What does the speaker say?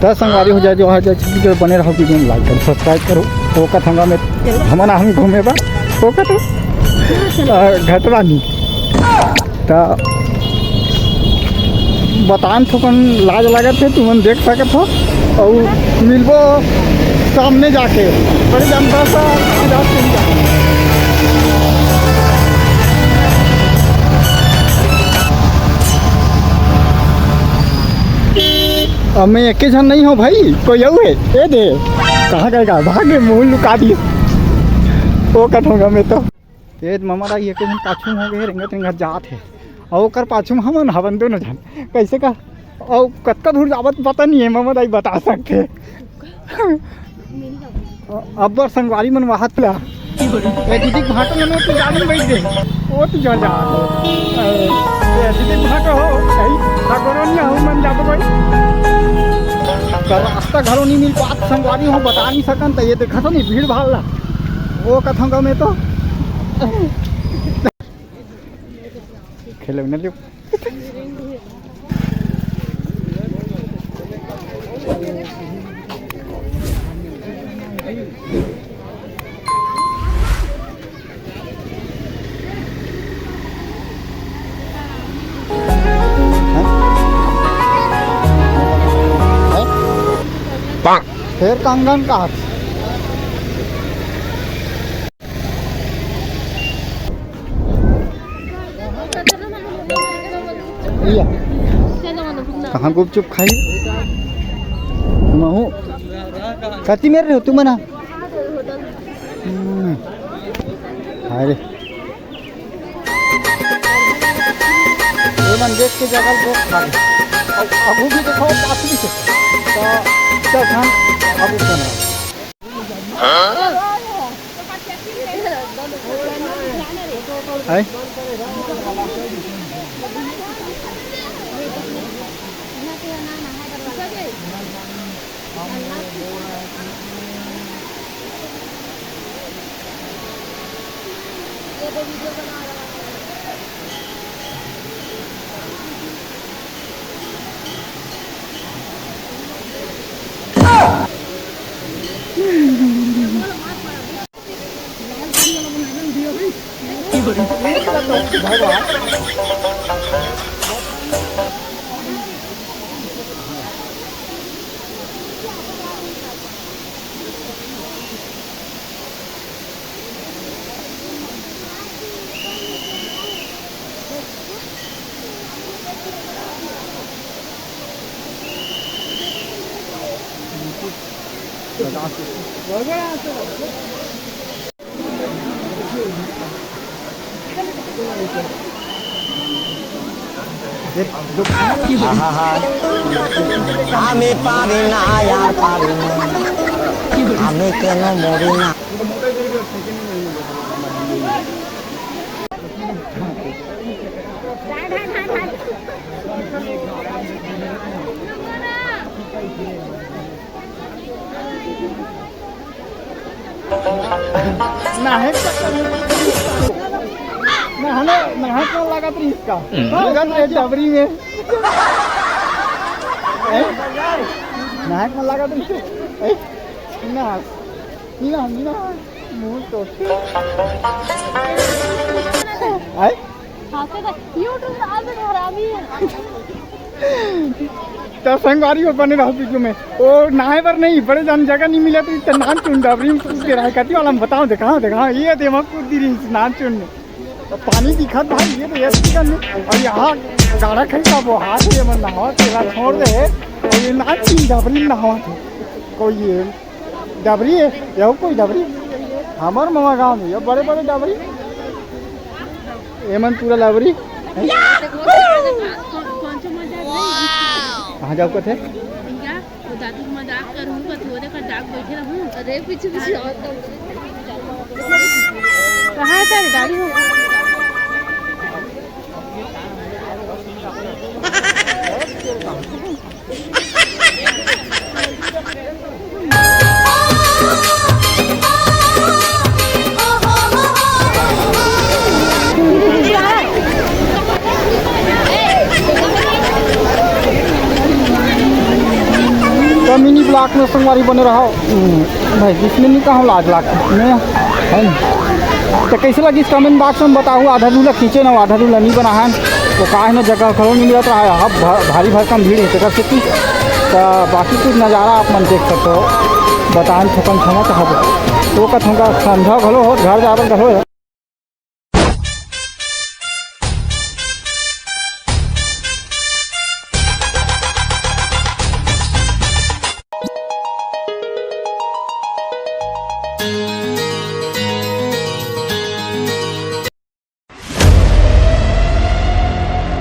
10 संगवारी हो जाए जो है जो बने रहो वीडियो में लाइक करो सब्सक्राइब करो वो कथंगा में हमन हम घूमे बा वो कतो घटवा नहीं तो बतान थोकन लाज लागत है तुमन देख सकत हो और मिलबो सामने जाके बड़ी जनता सा अब मैं एक जन नहीं हूँ भाई कोई यू है ये दे कहाँ गएगा भागे मुँह लुका दिए वो कथूँगा मैं तो ये ममरा एक जन पाछू हो गए रेंगत रेंगत जात है और ओकर पाछू हमन हवन दोनों जन कैसे का और कत्का दूर जावत पता नहीं है ममरा बता सकते अब संगवारी मन वहाँ ला दीदी भाटो मन तो गाड़ी बैठ गए वो तो जा दीदी भाटो हो ठाकुरोनिया हो मन जाबो भाई रास्ता घरों नहीं मिल पात संगवारी हो बता नहीं सकन तो ये देखा तो नहीं भीड़ भाड़ ला वो कथंगा में तो खेलो न लो फिर कंगन का कहाँ गुपचुप खाई महू कति मेरे हो तुम ना अरे मन देख के जगह को खा अब भी देखो पास भी तो अब है আমি পারি না আর পারি না আমি কেন মরি না नहा कौन लगा था इसका डबरी में नहा कौन लगा था मुँह तो तो संगवारी को बने रहो बीच में वो नहाए पर नहीं बड़े जान जगह नहीं मिला तो इतना नान चुन डबरी में कूद के रहा कती वाला बताओ दिखाओ ये दिमाग कूद दी रही नान चुन में तो पानी दिखा भाई ये तो ऐसी करने और यहाँ गाड़ा खरीदा वो हाथ ये मन नहावा तेरा छोड़ दे और ये नान चुन डबरी में नहावा थे कोई ये डबरी है यह कोई डबरी हमारे मामा गाँव में ये बड़े बड़े डबरी ये मन पूरा डबरी कहाँ जाओ कथे दादू मजाक करूँ थोड़े का जाग बैठे रहूँ अरे पीछे पीछे कहाँ है तेरी दादी मिनी ब्लॉक में संगवारी बने रहो भाई, जिसमें नहीं कहा लाज लाख में है न। तो कैसे लगी इस कमेंट बॉक्स में बताओ। आधा दूल्हा खींचे ना, आधा दूल्हा नहीं बना है तो का है ना, जगह खड़ो नहीं मिलता है। अब भारी भरकम भीड़ है जगह से की। तो बाकी कुछ नज़ारा आप मन देख सकते हो। बताएं थकन छमा तो हब तो कथों का समझा घलो हो घर जा घलो